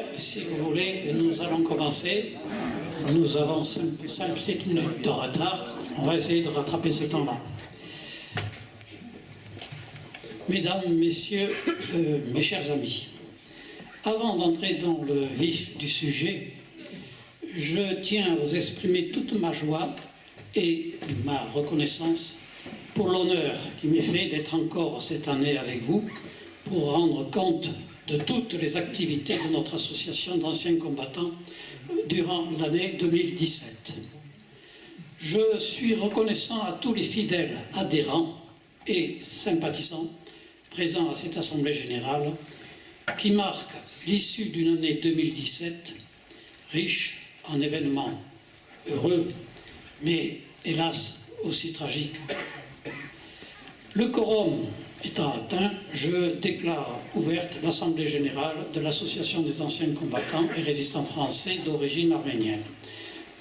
Bien, si vous voulez, nous allons commencer. Nous avons 5 petites minutes de retard. On va essayer de rattraper ce temps-là. Mesdames, Messieurs, mes chers amis, avant d'entrer dans le vif du sujet, je tiens à vous exprimer toute ma joie et ma reconnaissance pour l'honneur qui m'est fait d'être encore cette année avec vous pour rendre compte de toutes les activités de notre association d'anciens combattants durant l'année 2017. Je suis reconnaissant à tous les fidèles adhérents et sympathisants présents à cette Assemblée générale qui marque l'issue d'une année 2017 riche en événements heureux, mais hélas aussi tragiques. Le quorum étant atteint, je déclare ouverte l'Assemblée générale de l'Association des anciens combattants et résistants français d'origine arménienne.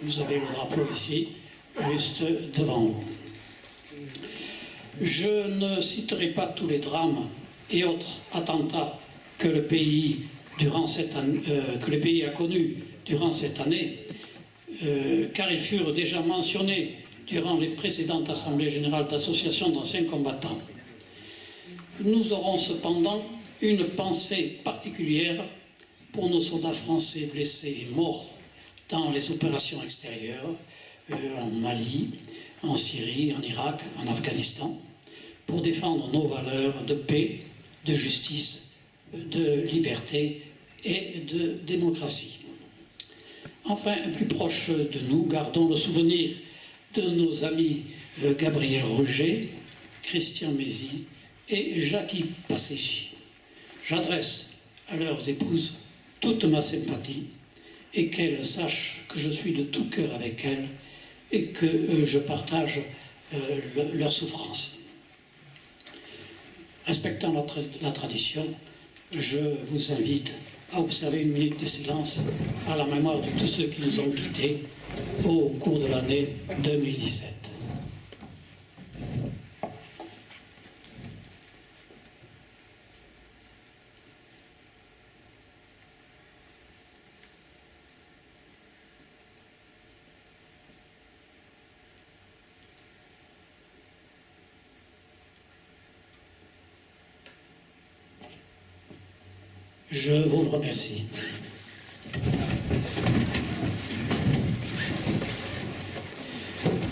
Vous avez le drapeau ici, juste devant vous. Je ne citerai pas tous les drames et autres attentats que le pays a connus durant cette année, car ils furent déjà mentionnés durant les précédentes assemblées générales d'associations d'anciens combattants. Nous aurons cependant une pensée particulière pour nos soldats français blessés et morts dans les opérations extérieures, en Mali, en Syrie, en Irak, en Afghanistan, pour défendre nos valeurs de paix, de justice, de liberté et de démocratie. Enfin, plus proche de nous, gardons le souvenir de nos amis Gabriel Roger, Christian Mézy et Jackie Passéchi. J'adresse à leurs épouses toute ma sympathie et qu'elles sachent que je suis de tout cœur avec elles et que je partage leur souffrance. Respectant la tradition, je vous invite à observer une minute de silence à la mémoire de tous ceux qui nous ont quittés au cours de l'année 2017. Je vous remercie.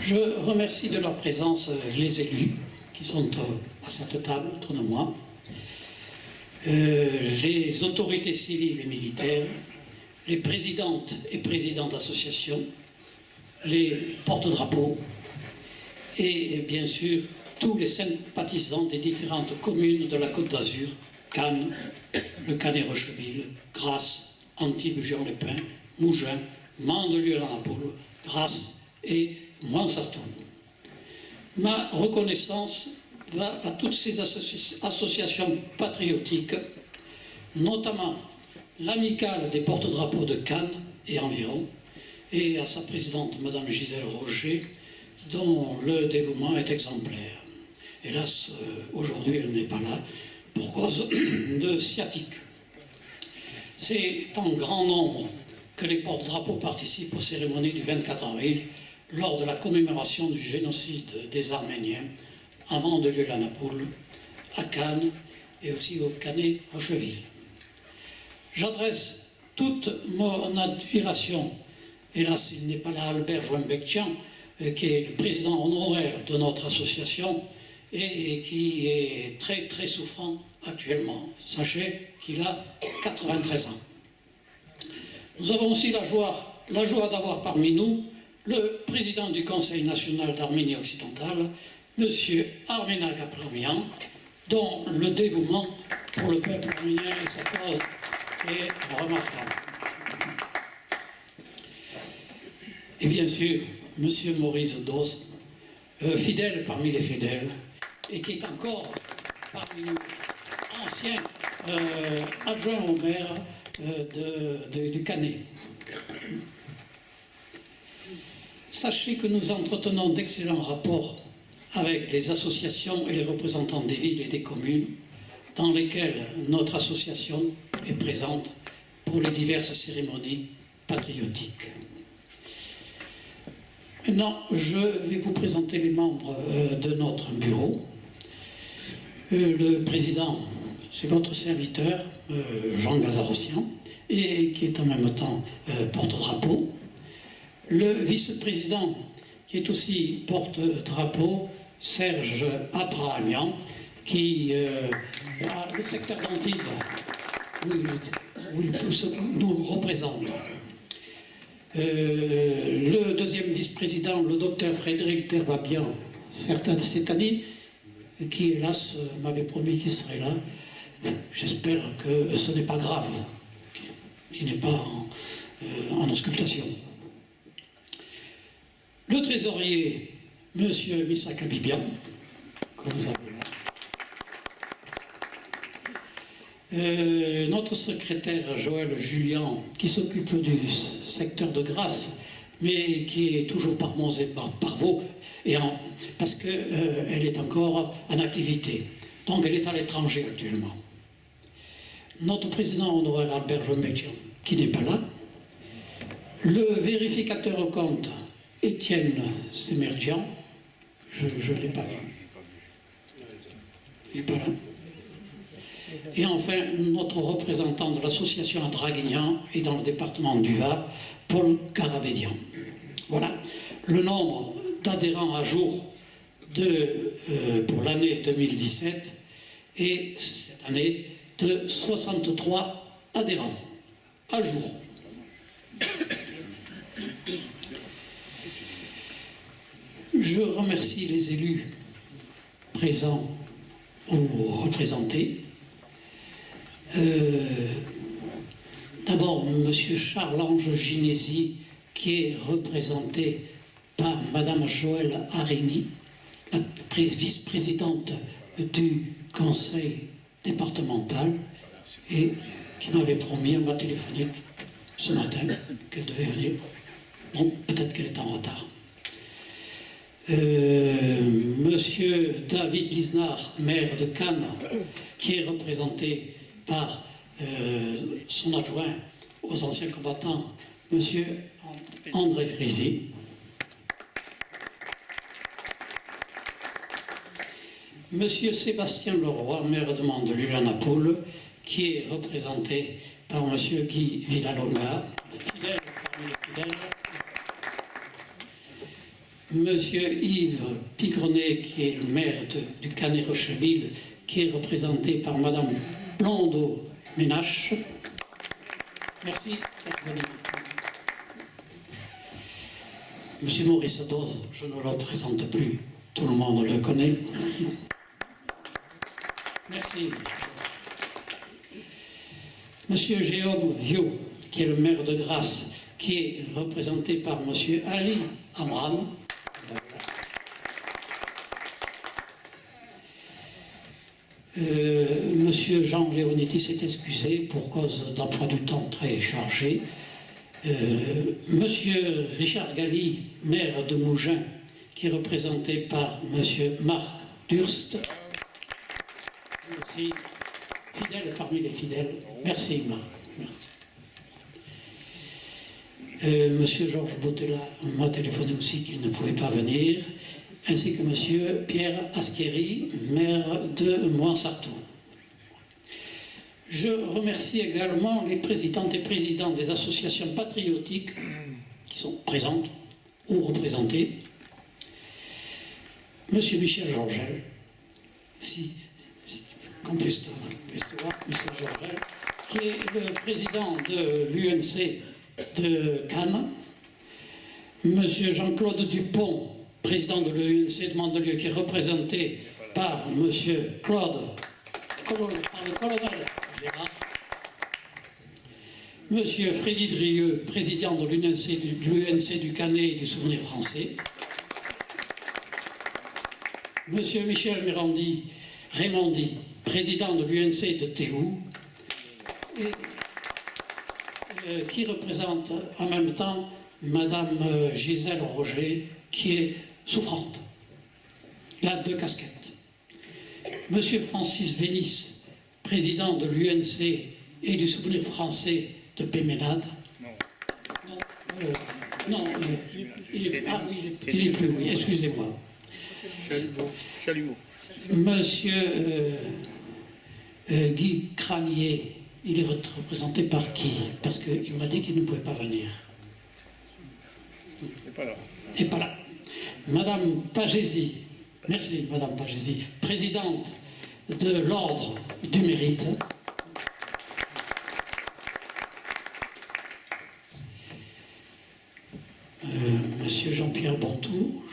Je remercie de leur présence les élus qui sont à cette table autour de moi, les autorités civiles et militaires, les présidentes et présidents d'associations, les porte-drapeaux et bien sûr tous les sympathisants des différentes communes de la Côte d'Azur, Cannes, le Canet-Rocheville, Grasse, Antibes-Juan-les-Pins, Mougins, Mandelieu-la-Napoule, Grasse et Moinsartou. Ma reconnaissance va à toutes ces associations patriotiques, notamment l'amicale des porte-drapeaux de Cannes et environ, et à sa présidente, Madame Gisèle Roger, dont le dévouement est exemplaire. Hélas, aujourd'hui, elle n'est pas là, pour cause de sciatique. C'est en grand nombre que les porte-drapeaux participent aux cérémonies du 24 avril lors de la commémoration du génocide des Arméniens à Mandelieu-la-Napoule, à Cannes et aussi au Canet-Rocheville. J'adresse toute mon admiration, hélas il n'est pas là, Albert Joinbectian, qui est le président honoraire de notre association, et qui est très très souffrant actuellement. Sachez qu'il a 93 ans. Nous avons aussi la joie d'avoir parmi nous le président du Conseil national d'Arménie occidentale, M. Armenag Abramian, dont le dévouement pour le peuple arménien et sa cause est remarquable. Et bien sûr, M. Maurice Dos, fidèle parmi les fidèles, et qui est encore parmi nous, ancien adjoint au maire du Canet. Sachez que nous entretenons d'excellents rapports avec les associations et les représentants des villes et des communes dans lesquelles notre association est présente pour les diverses cérémonies patriotiques. Maintenant, je vais vous présenter les membres de notre bureau. Le président, c'est votre serviteur, Jean Gazarossian, et qui est en même temps porte-drapeau. Le vice-président, qui est aussi porte-drapeau, Serge Abrahamian, qui a le secteur d'Antibes, où il nous représente. Le deuxième vice-président, le docteur Frédéric Terbabian, cette année, qui hélas m'avait promis qu'il serait là. J'espère que ce n'est pas grave, qu'il n'est pas en auscultation. Le trésorier, M. Misaka Bibian, que vous avez là. Notre secrétaire Joël Julien, qui s'occupe du secteur de Grasse, mais qui est toujours par Mons et par Vaux, parce qu'elle est encore en activité. Donc elle est à l'étranger actuellement. Notre président honoraire Albert Jometian, qui n'est pas là. Le vérificateur au compte, Étienne Semerjian, je ne l'ai pas vu. Il n'est pas là. Et enfin, notre représentant de l'association à Draguignan et dans le département du Var, Paul Carabédian. Voilà le nombre d'adhérents à jour pour l'année 2017 et cette année de 63 adhérents à jour. Je remercie les élus présents ou représentés. D'abord, M. Charles-Ange Ginési, qui est représenté par Mme Joëlle Arigny, la vice-présidente du conseil départemental, et qui m'avait promis, elle m'a téléphoné ce matin, qu'elle devait venir. Bon, peut-être qu'elle est en retard. Monsieur David Lisnard, maire de Cannes, qui est représenté par son adjoint aux anciens combattants, monsieur André Frisy. Monsieur Sébastien Leroy, maire de Mandelieu-la-Napoule, qui est représenté par monsieur Guy Villalonga, fidèle parmi les fidèles. Monsieur Yves Pigronnet, qui est le maire du Canet-Rocheville, qui est représenté par madame Blondeau-Ménache. Merci d'être venu. Monsieur Maurice Doze, je ne le présente plus, tout le monde le connaît. Merci. Monsieur Jérôme Viau, qui est le maire de Grasse, qui est représenté par monsieur Ali Amram. Monsieur Jean Léonetti s'est excusé pour cause d'emploi du temps très chargé. Monsieur Richard Galli, maire de Mougins, qui est représenté par monsieur Marc Durst, aussi fidèle parmi les fidèles. Merci Marc. Monsieur Georges Boutella m'a téléphoné aussi qu'il ne pouvait pas venir, ainsi que monsieur Pierre Aschieri, maire de Moinsartou. Je remercie également les présidentes et présidents des associations patriotiques qui sont présentes ou représentées. Monsieur Michel Georgel, qu'on puisse voir, monsieur Georgel, qui est le président de l'UNC de Cannes. Monsieur Jean-Claude Dupont, président de l'UNC de Mandelieu, qui est représenté par monsieur Claude, le colonel Gérard. Monsieur Frédéric Drieux, président de l'UNC du Canet et du Souvenir français. Monsieur Michel Raymondi, président de l'UNC de Télou, et qui représente en même temps Madame Gisèle Roger, qui est souffrante. Il a 2 casquettes. Monsieur Francis Vénis, président de l'UNC et du Souvenir français de Péménade. Non, il est plus, oui, excusez-moi. Chalumeau. Monsieur Guy Cranier, il est représenté par qui? Parce qu'il m'a dit qu'il ne pouvait pas venir. Il n'est pas là. Madame Pagési, merci Madame Pagési, présidente de l'Ordre du Mérite. Monsieur Jean-Pierre Bontou,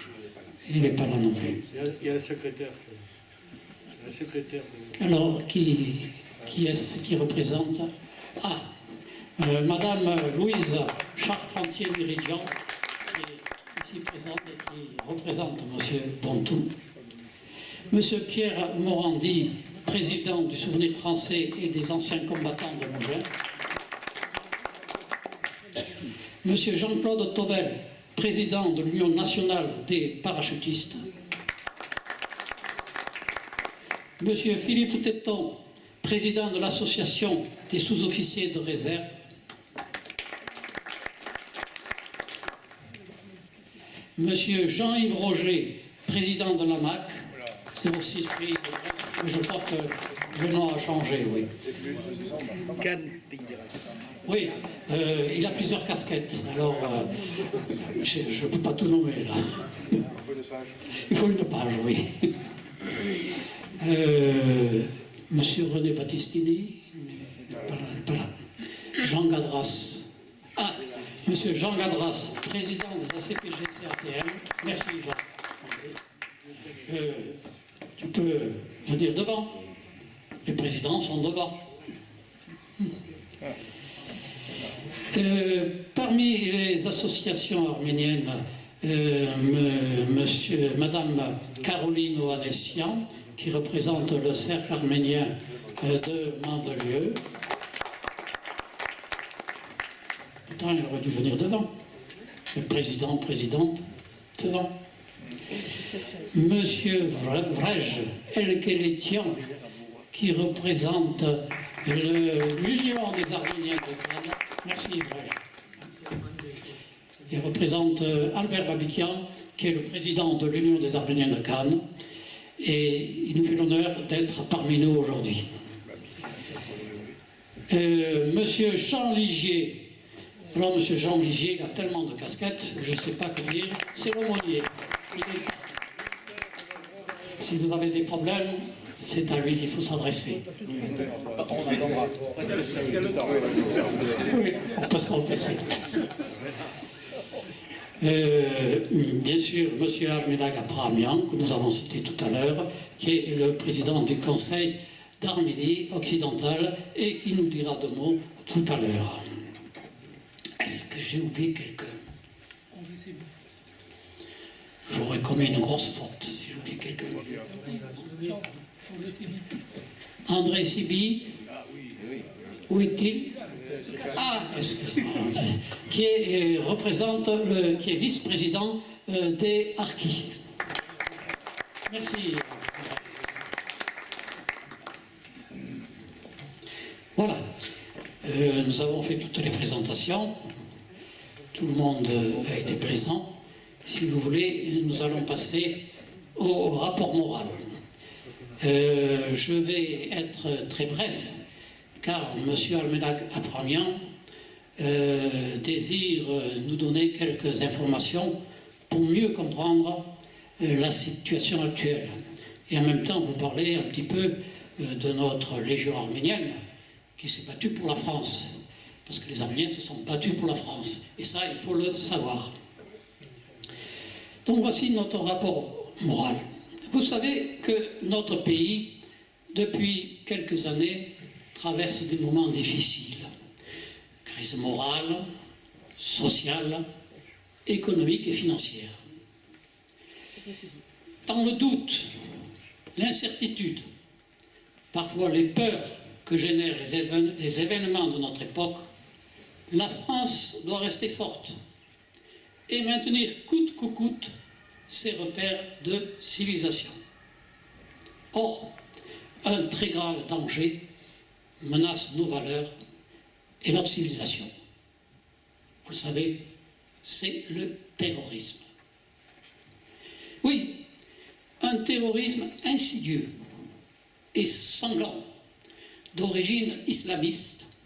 il n'est pas là non plus. Il y a le secrétaire. Alors, qui est-ce qui représente? Madame Louise Charpentier-Méridian, qui est ici présente et qui représente Monsieur Bontou. Monsieur Pierre Morandi, président du Souvenir français et des anciens combattants de Mougins. Monsieur Jean-Claude Tovel, président de l'Union nationale des parachutistes. Monsieur Philippe Téton, président de l'Association des sous-officiers de réserve. Monsieur Jean-Yves Roger, président de l'AMAC. 06 pays de Brest, mais je crois que le nom a changé, oui. Cannes, pays des races. Oui, il a plusieurs casquettes, alors je ne peux pas tout nommer là. Il faut une page, oui. Monsieur René Battistini, pas là. Jean Gadras. Monsieur Jean Gadras, président des ACPG-CRTM. Merci Jean. Tu peux venir devant. Les présidents sont devant. Parmi les associations arméniennes, Madame Caroline Ohanessian, qui représente le cercle arménien de Mandelieu. Pourtant, elle aurait dû venir devant. Le président, présidente, devant. Monsieur Vrej Elkeletian, qui représente l'Union des Arméniens de Cannes. Merci Vrej. Il représente Albert Babikian, qui est le président de l'Union des Arméniens de Cannes. Et il nous fait l'honneur d'être parmi nous aujourd'hui. Monsieur Jean Ligier. Alors, monsieur Jean Ligier, il a tellement de casquettes, je ne sais pas que dire. C'est l'aumônier. Si vous avez des problèmes, c'est à lui qu'il faut s'adresser. On attendra. Oui, on peut se confesser. Bien sûr, M. Armedag Abrahamian, que nous avons cité tout à l'heure, qui est le président du Conseil d'Arménie occidentale et qui nous dira deux mots tout à l'heure. Est-ce que j'ai oublié quelqu'un? J'aurais commis une grosse faute si j'ai oublié quelqu'un. André Sibi. Où est-il? Excusez-moi. Qui est vice-président des Harkis. Merci. Voilà. Nous avons fait toutes les présentations. Tout le monde a été présent. Si vous voulez, nous allons passer au rapport moral. Je vais être très bref, car M. Armedag Abrahamian désire nous donner quelques informations pour mieux comprendre la situation actuelle. Et en même temps, vous parler un petit peu de notre Légion arménienne qui s'est battue pour la France. Parce que les Arméniens se sont battus pour la France. Et ça, il faut le savoir. Donc voici notre rapport moral. Vous savez que notre pays, depuis quelques années, traverse des moments difficiles. Crise morale, sociale, économique et financière. Dans le doute, l'incertitude, parfois les peurs que génèrent les événements de notre époque, la France doit rester forte et maintenir coûte que coûte ses repères de civilisation. Or, un très grave danger menace nos valeurs et notre civilisation. Vous le savez, c'est le terrorisme. Oui, un terrorisme insidieux et sanglant, d'origine islamiste,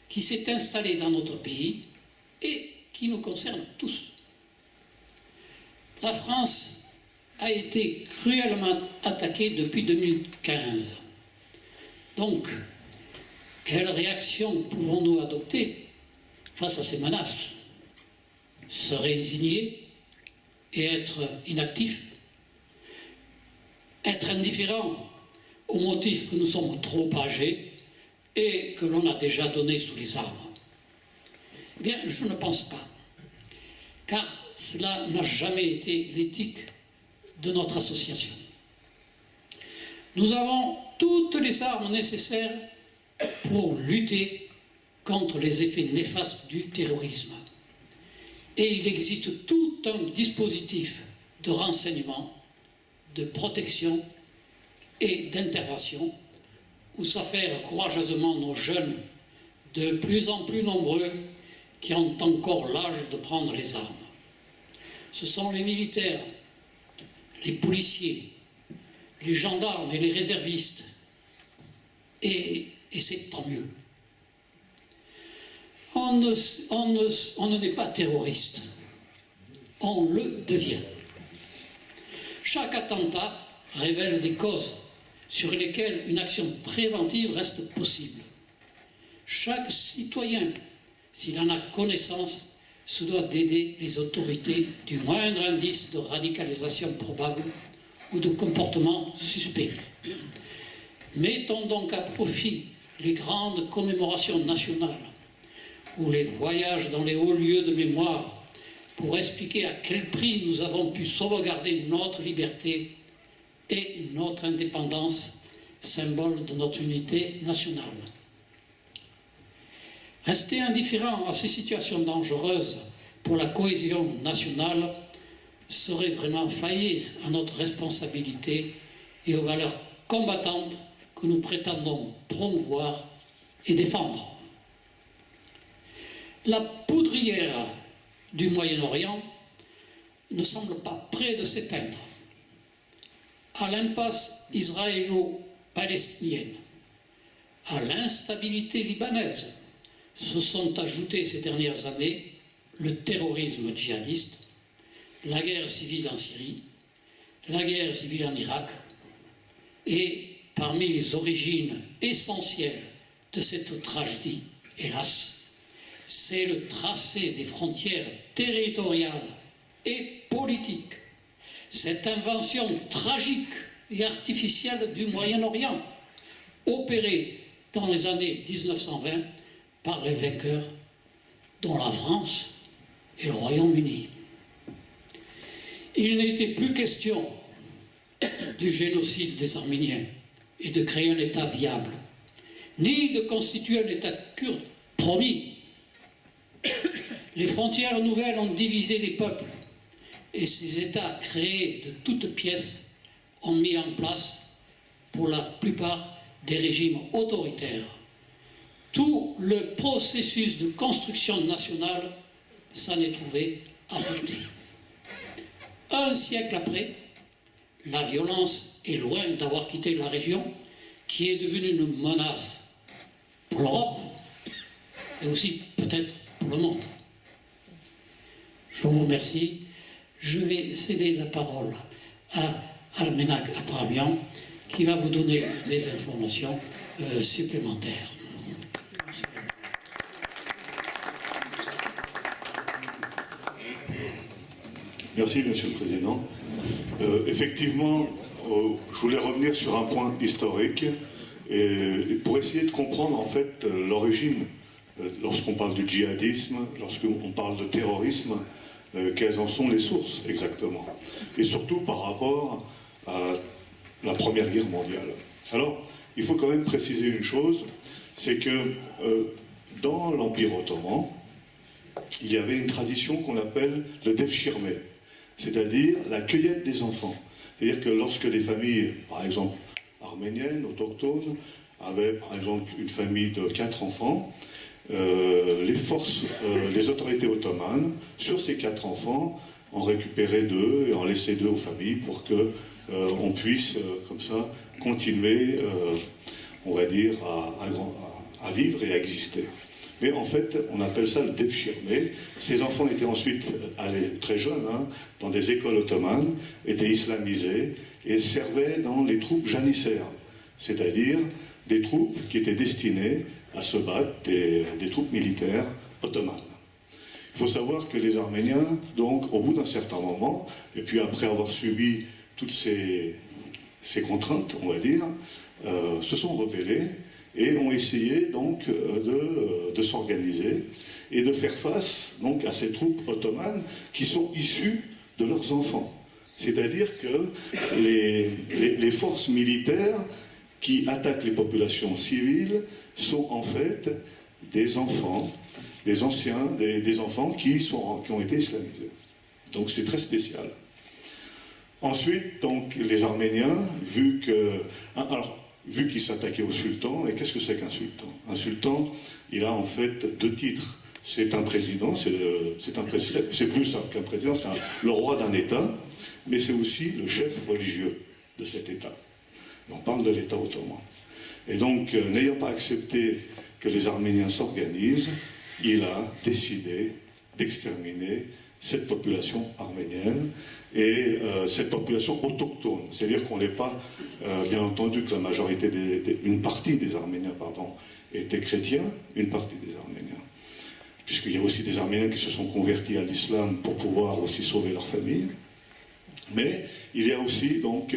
qui s'est installé dans notre pays et qui nous concerne tous. La France a été cruellement attaquée depuis 2015. Donc, quelle réaction pouvons-nous adopter face à ces menaces? Se résigner et être inactif? Être indifférent au motif que nous sommes trop âgés et que l'on a déjà donné sous les armes? Eh bien, je ne pense pas, car cela n'a jamais été l'éthique de notre association. Nous avons toutes les armes nécessaires pour lutter contre les effets néfastes du terrorisme. Et il existe tout un dispositif de renseignement, de protection et d'intervention où s'affairent courageusement nos jeunes, de plus en plus nombreux, qui ont encore l'âge de prendre les armes. Ce sont les militaires, les policiers, les gendarmes et les réservistes. Et c'est tant mieux. On ne n'est pas terroriste, on le devient. Chaque attentat révèle des causes sur lesquelles une action préventive reste possible. Chaque citoyen, s'il en a connaissance, se doit d'aider les autorités du moindre indice de radicalisation probable ou de comportement suspect. Mettons donc à profit les grandes commémorations nationales ou les voyages dans les hauts lieux de mémoire pour expliquer à quel prix nous avons pu sauvegarder notre liberté et notre indépendance, symbole de notre unité nationale. Rester indifférent à ces situations dangereuses pour la cohésion nationale serait vraiment faillir à notre responsabilité et aux valeurs combattantes que nous prétendons promouvoir et défendre. La poudrière du Moyen-Orient ne semble pas près de s'éteindre. À l'impasse israélo-palestinienne, à l'instabilité libanaise, se sont ajoutés ces dernières années le terrorisme djihadiste, la guerre civile en Syrie, la guerre civile en Irak, et parmi les origines essentielles de cette tragédie, hélas, c'est le tracé des frontières territoriales et politiques, cette invention tragique et artificielle du Moyen-Orient, opérée dans les années 1920 par les vainqueurs, dont la France et le Royaume-Uni. Il n'était plus question du génocide des Arméniens et de créer un État viable, ni de constituer un État kurde, promis. Les frontières nouvelles ont divisé les peuples, et ces États créés de toutes pièces ont mis en place, pour la plupart, des régimes autoritaires. Tout le processus de construction nationale s'en est trouvé affecté. Un siècle après, la violence est loin d'avoir quitté la région, qui est devenue une menace pour l'Europe, et aussi peut-être pour le monde. Je vous remercie. Je vais céder la parole à Armenak Apramian, qui va vous donner des informations supplémentaires. Merci, Monsieur le Président. Effectivement, je voulais revenir sur un point historique et pour essayer de comprendre en fait l'origine, lorsqu'on parle du djihadisme, lorsqu'on parle de terrorisme, quelles en sont les sources exactement, et surtout par rapport à la Première Guerre mondiale. Alors, il faut quand même préciser une chose, c'est que dans l'Empire ottoman, il y avait une tradition qu'on appelle le devshirme, c'est-à-dire la cueillette des enfants. C'est-à-dire que lorsque des familles, par exemple arméniennes, autochtones, avaient par exemple une famille de 4 enfants, les autorités ottomanes, sur ces 4 enfants, en récupéraient 2 et en laissaient 2 aux familles pour qu'on puisse, comme ça, continuer, on va dire, à vivre et à exister. Mais en fait, on appelle ça le devshirme. Ces enfants étaient ensuite allés très jeunes dans des écoles ottomanes, étaient islamisés et servaient dans les troupes janissaires, c'est-à-dire des troupes qui étaient destinées à se battre, des troupes militaires ottomanes. Il faut savoir que les Arméniens, donc, au bout d'un certain moment, et puis après avoir subi toutes ces contraintes, on va dire, se sont rebellés et ont essayé donc de s'organiser et de faire face donc à ces troupes ottomanes qui sont issues de leurs enfants. C'est-à-dire que les forces militaires qui attaquent les populations civiles sont en fait des enfants, des anciens, des enfants qui ont été islamisés. Donc c'est très spécial. Ensuite, donc, les Arméniens, vu qu'ils s'attaquaient au sultan, et qu'est-ce que c'est qu'un sultan? Un sultan, il a en fait 2 titres. C'est un président, c'est plus simple qu'un président, c'est le roi d'un État, mais c'est aussi le chef religieux de cet État. On parle de l'État ottoman. Et donc, n'ayant pas accepté que les Arméniens s'organisent, il a décidé d'exterminer cette population arménienne et cette population autochtone. C'est-à-dire qu'on n'est pas, bien entendu, que la majorité, une partie des Arméniens, étaient chrétiens, une partie des Arméniens. Puisqu'il y a aussi des Arméniens qui se sont convertis à l'islam pour pouvoir aussi sauver leur famille. Mais il y a aussi donc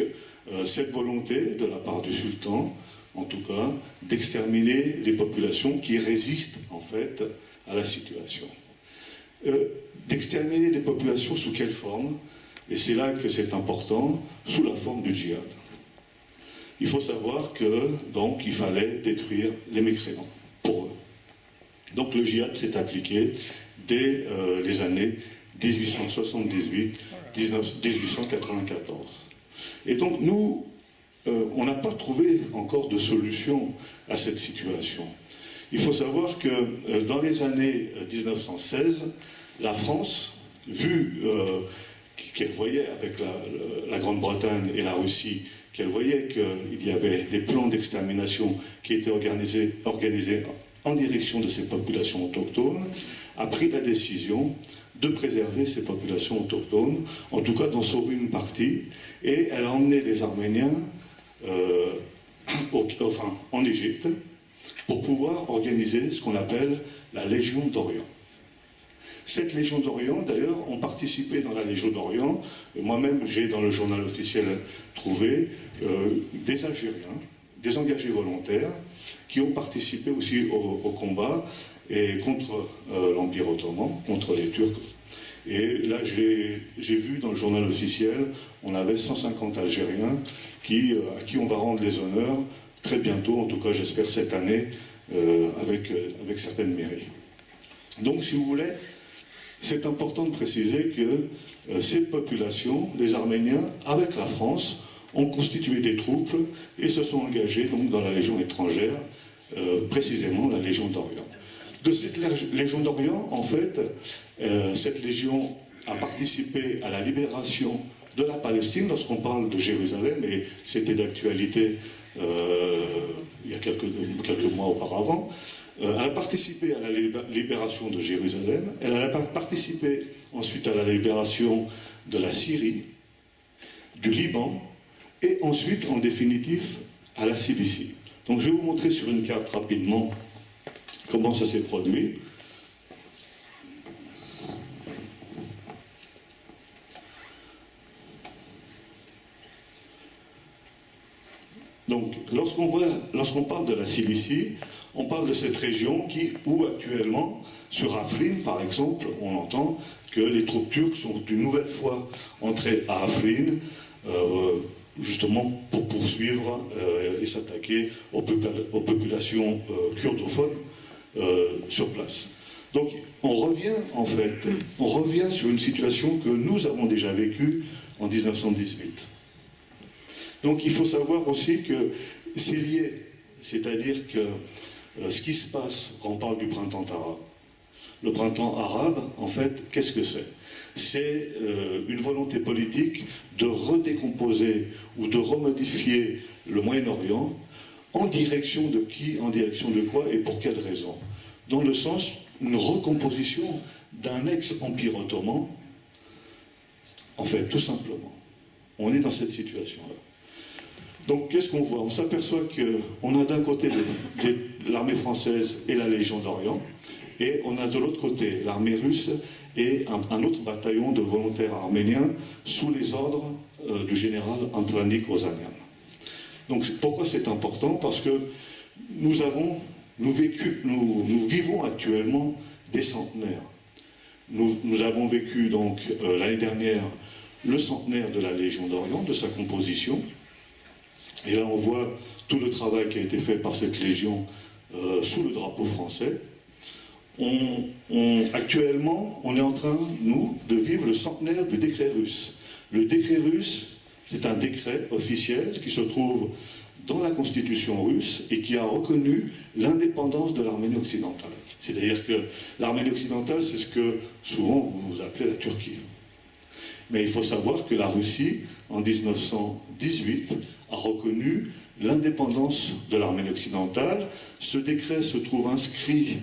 cette volonté de la part du sultan, en tout cas, d'exterminer les populations qui résistent en fait à la situation. D'exterminer les populations sous quelle forme? Et c'est là que c'est important, sous la forme du djihad. Il faut savoir que donc il fallait détruire les mécréants pour eux. Donc le djihad s'est appliqué dès les années 1878-1894. Et donc nous, on n'a pas trouvé encore de solution à cette situation. Il faut savoir que dans les années 1916, la France, vu qu'elle voyait avec la Grande-Bretagne et la Russie, qu'elle voyait qu'il y avait des plans d'extermination qui étaient organisés en direction de ces populations autochtones, a pris la décision de préserver ces populations autochtones, en tout cas d'en sauver une partie, et elle a emmené les Arméniens en Égypte pour pouvoir organiser ce qu'on appelle la Légion d'Orient. Cette Légion d'Orient, d'ailleurs, ont participé dans la Légion d'Orient. Moi-même, j'ai dans le journal officiel trouvé des Algériens, des engagés volontaires, qui ont participé aussi au combat et contre l'Empire ottoman, contre les Turcs. Et là, j'ai vu dans le journal officiel, on avait 150 Algériens à qui on va rendre les honneurs très bientôt, en tout cas j'espère cette année, avec certaines mairies. Donc, si vous voulez, c'est important de préciser que ces populations, les Arméniens, avec la France, ont constitué des troupes et se sont engagés donc, dans la Légion étrangère, précisément la Légion d'Orient. De cette Légion d'Orient, en fait, cette Légion a participé à la libération de la Palestine, lorsqu'on parle de Jérusalem, et c'était d'actualité il y a quelques mois auparavant. Elle a participé à la libération de Jérusalem, elle a participé ensuite à la libération de la Syrie, du Liban, et ensuite, en définitive, à la Cilicie. Donc je vais vous montrer sur une carte rapidement comment ça s'est produit. Donc, lorsqu'on parle de la Cilicie, on parle de cette région où actuellement, sur Afrin par exemple, on entend que les troupes turques sont une nouvelle fois entrées à Afrin, justement pour poursuivre et s'attaquer aux populations kurdophones sur place. Donc, on revient sur une situation que nous avons déjà vécue en 1918. Donc il faut savoir aussi que c'est lié, c'est-à-dire que ce qui se passe quand on parle du printemps arabe. Le printemps arabe, en fait, qu'est-ce que c'est? C'est une volonté politique de redécomposer ou de remodifier le Moyen-Orient en direction de qui, en direction de quoi et pour quelles raisons? Dans le sens d'une recomposition d'un ex-empire ottoman, en fait, tout simplement. On est dans cette situation-là. Donc, qu'est-ce qu'on voit? On s'aperçoit qu'on a d'un côté l'armée française et la Légion d'Orient, et on a de l'autre côté l'armée russe et un autre bataillon de volontaires arméniens sous les ordres du général Antranik Ozanian. Donc, pourquoi c'est important? Parce que nous vivons actuellement des centenaires. Nous avons vécu donc l'année dernière le centenaire de la Légion d'Orient, de sa composition. Et là, on voit tout le travail qui a été fait par cette Légion sous le drapeau français. Actuellement, on est en train, nous, de vivre le centenaire du décret russe. Le décret russe, c'est un décret officiel qui se trouve dans la constitution russe et qui a reconnu l'indépendance de l'Arménie occidentale. C'est-à-dire que l'Arménie occidentale, c'est ce que souvent vous appelez la Turquie. Mais il faut savoir que la Russie, en 1918, a reconnu l'indépendance de l'Arménie occidentale. Ce décret se trouve inscrit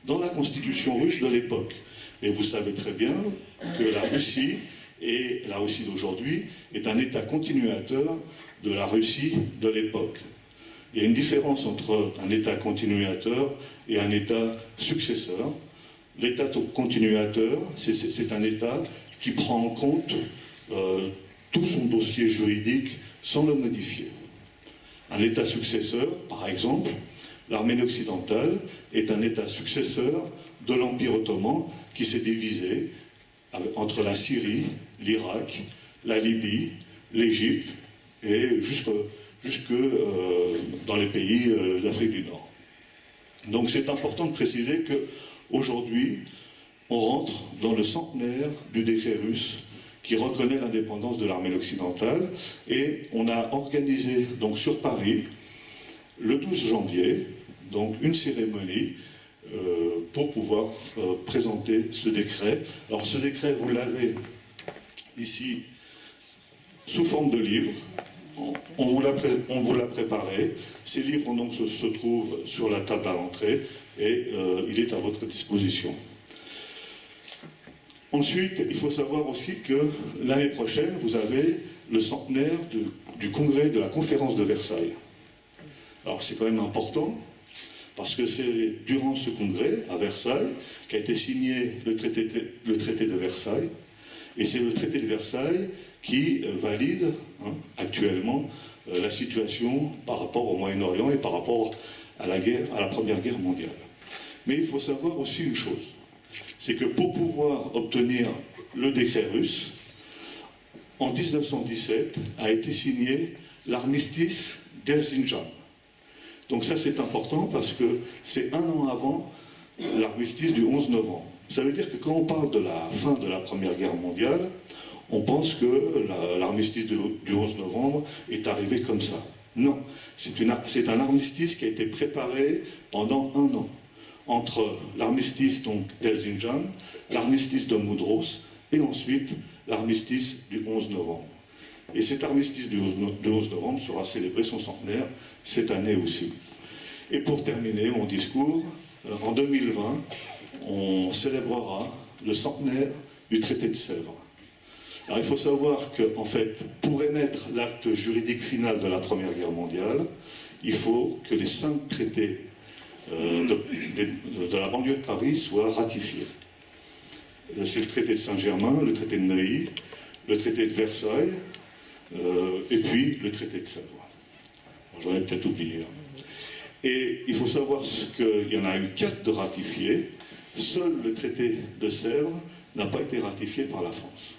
dans la constitution russe de l'époque. Et vous savez très bien que la Russie, et la Russie d'aujourd'hui, est un État continuateur de la Russie de l'époque. Il y a une différence entre un État continuateur et un État successeur. L'État continuateur, c'est un État qui prend en compte tout son dossier juridique sans le modifier. Un État successeur, par exemple, l'Arménie occidentale est un État successeur de l'Empire ottoman qui s'est divisé entre la Syrie, l'Irak, la Libye, l'Égypte et jusque dans les pays d'Afrique du Nord. Donc c'est important de préciser qu'aujourd'hui, on rentre dans le centenaire du décret russe qui reconnaît l'indépendance de l'Arménie occidentale, et on a organisé donc sur Paris le 12 janvier donc une cérémonie pour pouvoir présenter ce décret. Alors ce décret, vous l'avez ici sous forme de livre. On vous l'a préparé. Ces livres donc se trouvent sur la table à l'entrée et il est à votre disposition. Ensuite, il faut savoir aussi que l'année prochaine, vous avez le centenaire du congrès de la conférence de Versailles. Alors c'est quand même important, parce que c'est durant ce congrès, à Versailles, qu'a été signé le traité de Versailles, et c'est le traité de Versailles qui valide actuellement la situation par rapport au Moyen-Orient et par rapport à la Première Guerre mondiale. Mais il faut savoir aussi une chose, c'est que pour pouvoir obtenir le décret russe, en 1917 a été signé l'armistice d'Erzincan. Donc ça c'est important parce que c'est un an avant l'armistice du 11 novembre. Ça veut dire que quand on parle de la fin de la Première Guerre mondiale, on pense que l'armistice du 11 novembre est arrivé comme ça. Non, c'est un armistice qui a été préparé pendant un an, entre l'armistice d'Erzincan, l'armistice de Mudros, et ensuite l'armistice du 11 novembre. Et cet armistice du 11 novembre sera célébré son centenaire cette année aussi. Et pour terminer mon discours, en 2020, on célébrera le centenaire du traité de Sèvres. Alors il faut savoir qu'en fait, pour émettre l'acte juridique final de la Première Guerre mondiale, il faut que les 5 traités de la banlieue de Paris soient ratifiés. C'est le traité de Saint-Germain, le traité de Neuilly, le traité de Versailles, et puis le traité de Sèvres. J'en ai peut-être oublié. Et il faut savoir qu'il y en a eu 4 de ratifiés. Seul le traité de Sèvres n'a pas été ratifié par la France.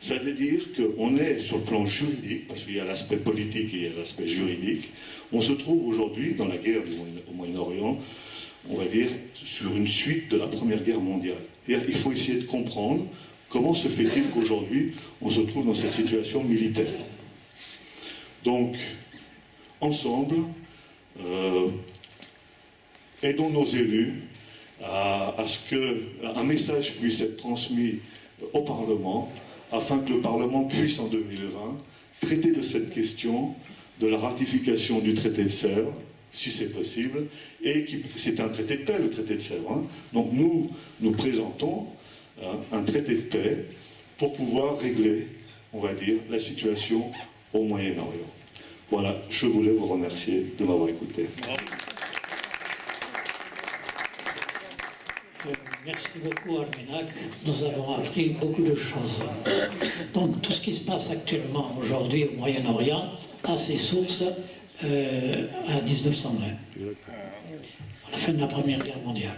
Ça veut dire qu'on est sur le plan juridique, parce qu'il y a l'aspect politique et il y a l'aspect juridique, on se trouve aujourd'hui dans la guerre au Moyen-Orient, on va dire, sur une suite de la Première Guerre mondiale. Il faut essayer de comprendre comment se fait-il qu'aujourd'hui on se trouve dans cette situation militaire. Donc, ensemble, aidons nos élus à ce qu'un message puisse être transmis au Parlement, afin que le Parlement puisse en 2020 traiter de cette question de la ratification du traité de Sèvres, si c'est possible, et c'est un traité de paix, le traité de Sèvres. Hein. Donc nous présentons un traité de paix pour pouvoir régler, on va dire, la situation au Moyen-Orient. Voilà, je voulais vous remercier de m'avoir écouté. Merci beaucoup, Armenac. Nous avons appris beaucoup de choses. Donc, tout ce qui se passe actuellement, aujourd'hui, au Moyen-Orient, a ses sources à 1920, à la fin de la Première Guerre mondiale.